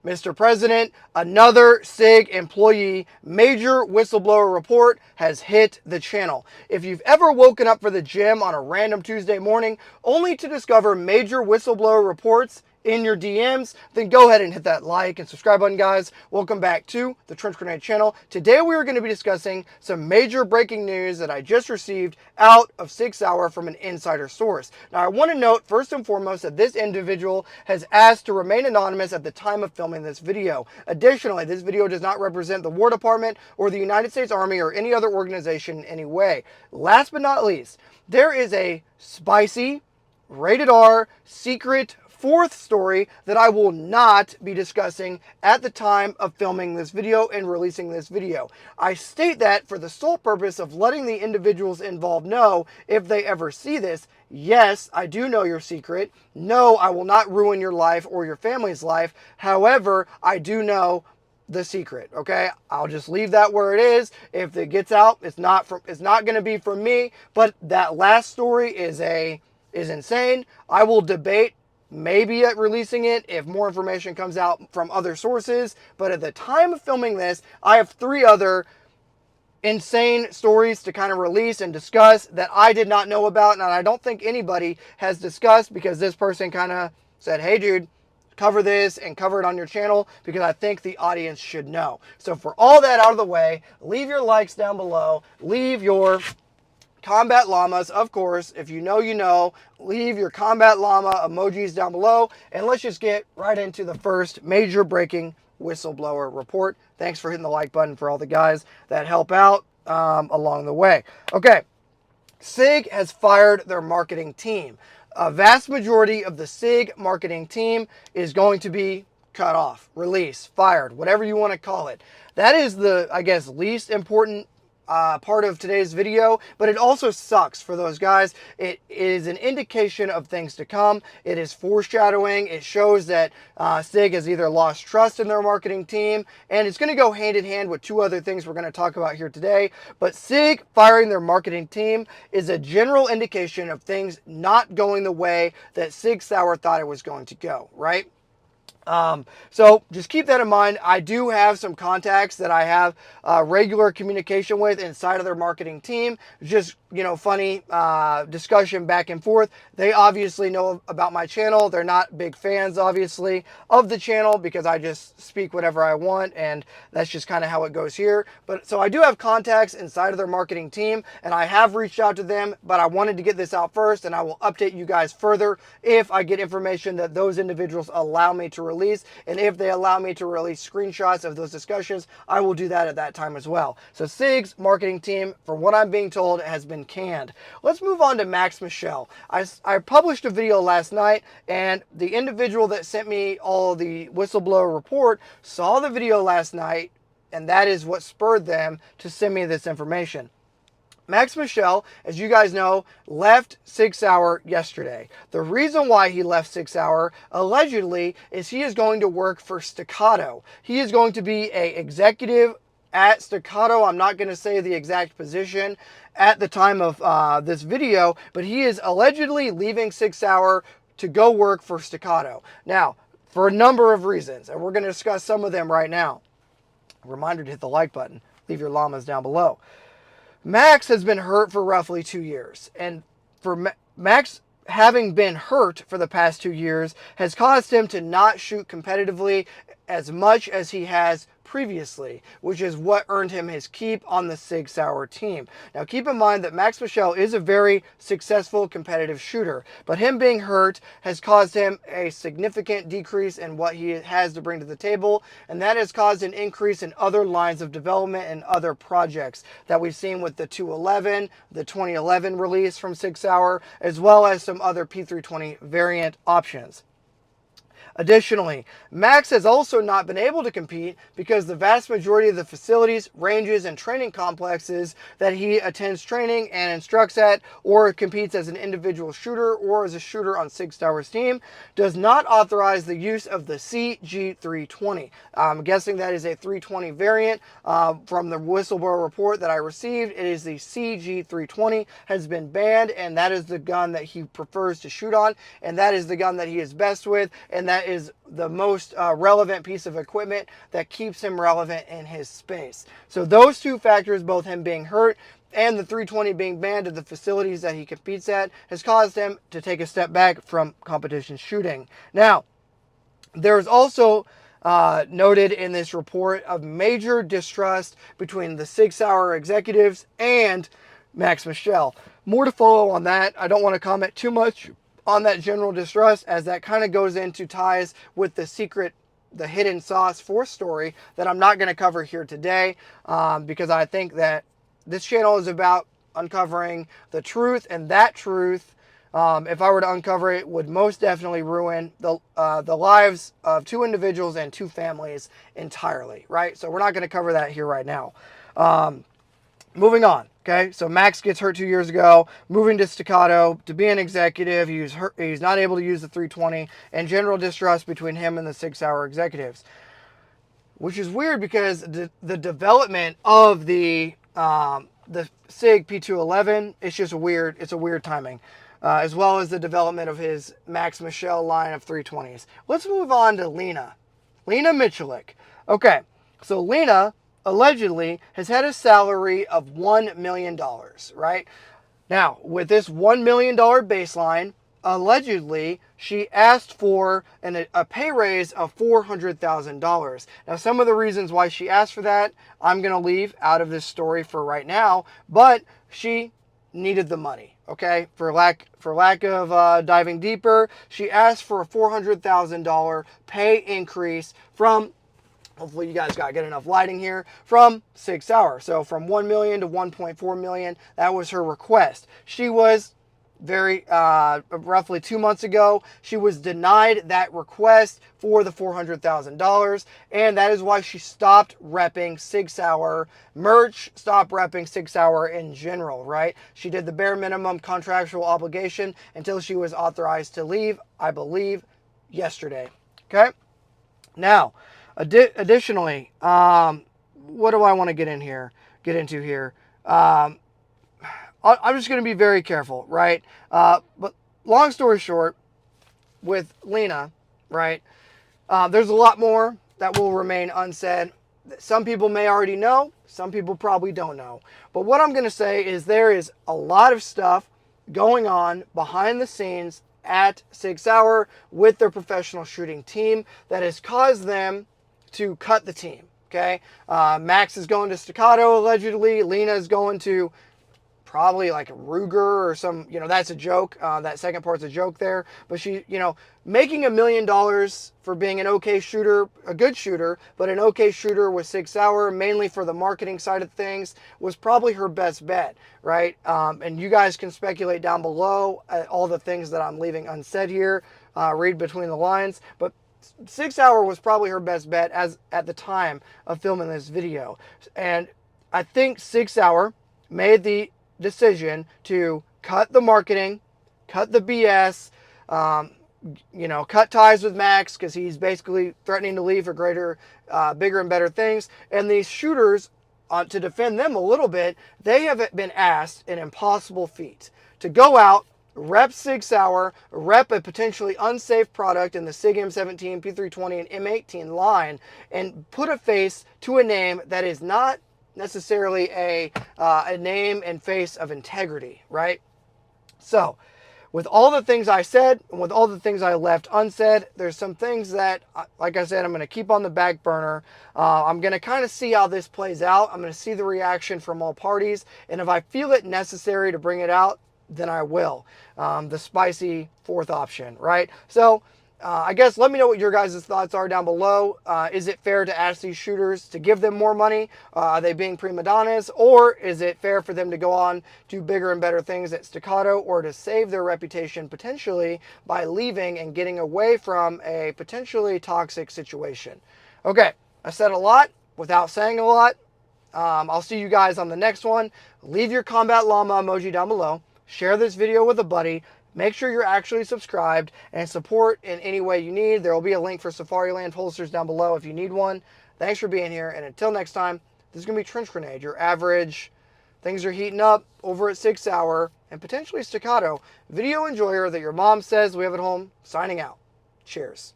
Mr. President, another SIG employee major whistleblower report has hit the channel. If you've ever woken up for the gym on a random Tuesday morning only to discover major whistleblower reports in your DMs, then go ahead and hit that like and subscribe button, guys. Welcome back to the Trench Grenade channel. Today we are going to be discussing some major breaking news that I just received out of 6 Hour from an insider source. Now I want to note first and foremost that this individual has asked to remain anonymous at the time of filming this video. Additionally, this video does not represent the War Department or the United States Army or any other organization in any way. Last but not least, there is a spicy, rated R, secret fourth story that I will not be discussing at the time of filming this video and releasing this video. I state that for the sole purpose of letting the individuals involved know if they ever see this. Yes, I do know your secret. No, I will not ruin your life or your family's life. However, I do know the secret. Okay, I'll just leave that where it is. If it gets out, it's not going to be from me. But that last story is insane. I will debate maybe at releasing it if more information comes out from other sources. But at the time of filming this, I have 3 other insane stories to kind of release and discuss that I did not know about, and I don't think anybody has discussed, because this person kind of said, hey dude, cover this and cover it on your channel, because I think the audience should know. So for all that out of the way, leave your likes down below, leave your combat llamas, of course, if you know, you know. Leave your combat llama emojis down below, and let's just get right into the first major breaking whistleblower report. Thanks for hitting the like button for all the guys that help out along the way. Okay, SIG has fired their marketing team. A vast majority of the SIG marketing team is going to be cut off, released, fired, whatever you want to call it. That is the, I guess, least important part of today's video, but it also sucks for those guys. It is an indication of things to come. It is foreshadowing. It shows that SIG has either lost trust in their marketing team, and it's going to go hand in hand with 2 other things we're going to talk about here today. But SIG firing their marketing team is a general indication of things not going the way that 6 Hour thought it was going to go, right? So just keep that in mind. I do have some contacts that I have regular communication with inside of their marketing team. Just, you know, funny discussion back and forth. They obviously know about my channel. They're not big fans, obviously, of the channel, because I just speak whatever I want, and that's just kind of how it goes here. But so I do have contacts inside of their marketing team, and I have reached out to them, but I wanted to get this out first, and I will update you guys further if I get information that those individuals allow me to release. And if they allow me to release screenshots of those discussions, I will do that at that time as well. So SIG's marketing team, from what I'm being told, has been canned. Let's move on to Max Michel. I published a video last night, and the individual that sent me all the whistleblower report saw the video last night, and that is what spurred them to send me this information. Max Michel, as you guys know, left 6 Hour yesterday. The reason why he left 6 Hour, allegedly, is he is going to work for Staccato. He is going to be an executive at Staccato. I'm not going to say the exact position at the time of this video, but he is allegedly leaving 6 Hour to go work for Staccato. Now, for a number of reasons, and we're going to discuss some of them right now. Reminder to hit the like button. Leave your llamas down below. Max has been hurt for roughly 2 years, and for Max having been hurt for the past 2 years has caused him to not shoot competitively as much as he has previously, which is what earned him his keep on the 6 Hour team. Now keep in mind that Max Michel is a very successful competitive shooter, but him being hurt has caused him a significant decrease in what he has to bring to the table, and that has caused an increase in other lines of development and other projects that we've seen with the 211, the 2011 release from 6 Hour, as well as some other P320 variant options. Additionally, Max has also not been able to compete because the vast majority of the facilities, ranges, and training complexes that he attends training and instructs at, or competes as an individual shooter or as a shooter on 6 Hour's team, does not authorize the use of the CG320. I'm guessing that is a 320 variant from the whistleblower report that I received. It is the CG320 has been banned, and that is the gun that he prefers to shoot on, and that is the gun that he is best with, and that that is the most relevant piece of equipment that keeps him relevant in his space. So those two factors, both him being hurt and the 320 being banned at the facilities that he competes at, has caused him to take a step back from competition shooting. Now, there's also noted in this report of major distrust between the Sig Sauer executives and Max Michel. More to follow on that. I don't want to comment too much on that general distrust, as that kind of goes into ties with the hidden sauce force story that I'm not going to cover here today, because I think that this channel is about uncovering the truth, and that truth, if I were to uncover it, would most definitely ruin the lives of two individuals and two families entirely, right? So we're not going to cover that here right now. Moving on, okay? So Max gets hurt 2 years ago, moving to Staccato to be an executive. He's not able to use the 320, and general distrust between him and the Sig Sauer executives, which is weird because the development of the SIG P211, it's just weird. It's a weird timing. As well as the development of his Max Michel line of 320s. Let's move on to Lena Michalik. Okay, so Lena allegedly has had a salary of $1 million, right? Now, with this $1 million baseline, allegedly, she asked for a pay raise of $400,000. Now, some of the reasons why she asked for that, I'm going to leave out of this story for right now, but she needed the money, okay? For lack of diving deeper, she asked for a $400,000 pay increase from, hopefully you guys got good enough lighting here, from Sig Sauer. So from 1 million to 1.4 million, that was her request. She was roughly 2 months ago, she was denied that request for the $400,000, and that is why she stopped repping Sig Sauer merch, stopped repping Sig Sauer in general, right? She did the bare minimum contractual obligation until she was authorized to leave, I believe, yesterday, okay? Now, additionally, what do I want to get into here? I'm just going to be very careful, right? But long story short, with Lena, right, there's a lot more that will remain unsaid. Some people may already know. Some people probably don't know. But what I'm going to say is there is a lot of stuff going on behind the scenes at Sig Sauer with their professional shooting team that has caused them to cut the team, okay? Max is going to Staccato, allegedly. Lena is going to probably like Ruger or some, that's a joke. That second part's a joke there. But she, making $1 million for being an okay shooter, a good shooter, but an okay shooter with Sig Sauer, mainly for the marketing side of things, was probably her best bet, right? And you guys can speculate down below all the things that I'm leaving unsaid here. Read between the lines. But Sig Sauer was probably her best bet as at the time of filming this video. And I think Sig Sauer made the decision to cut the marketing, cut the BS, cut ties with Max because he's basically threatening to leave for greater, bigger and better things. And these shooters, to defend them a little bit, they have been asked an impossible feat to go out, rep Sig Sauer, rep a potentially unsafe product in the SIG M17, P320, and M18 line, and put a face to a name that is not necessarily a name and face of integrity, right? So, with all the things I said, and with all the things I left unsaid, there's some things that, like I said, I'm going to keep on the back burner. I'm going to kind of see how this plays out. I'm going to see the reaction from all parties, and if I feel it necessary to bring it out, then I will. The spicy fourth option, right? So, I guess let me know what your guys' thoughts are down below. Is it fair to ask these shooters to give them more money? Are they being prima donnas? Or is it fair for them to go on to bigger and better things at Staccato, or to save their reputation potentially by leaving and getting away from a potentially toxic situation? Okay, I said a lot without saying a lot. I'll see you guys on the next one. Leave your combat llama emoji down below. Share this video with a buddy. Make sure you're actually subscribed and support in any way you need. There will be a link for Safariland Holsters down below if you need one. Thanks for being here, and until next time, this is going to be Trench Grenade, your average, things are heating up over at Sig Sauer and potentially Staccato video enjoyer that your mom says we have at home, signing out. Cheers.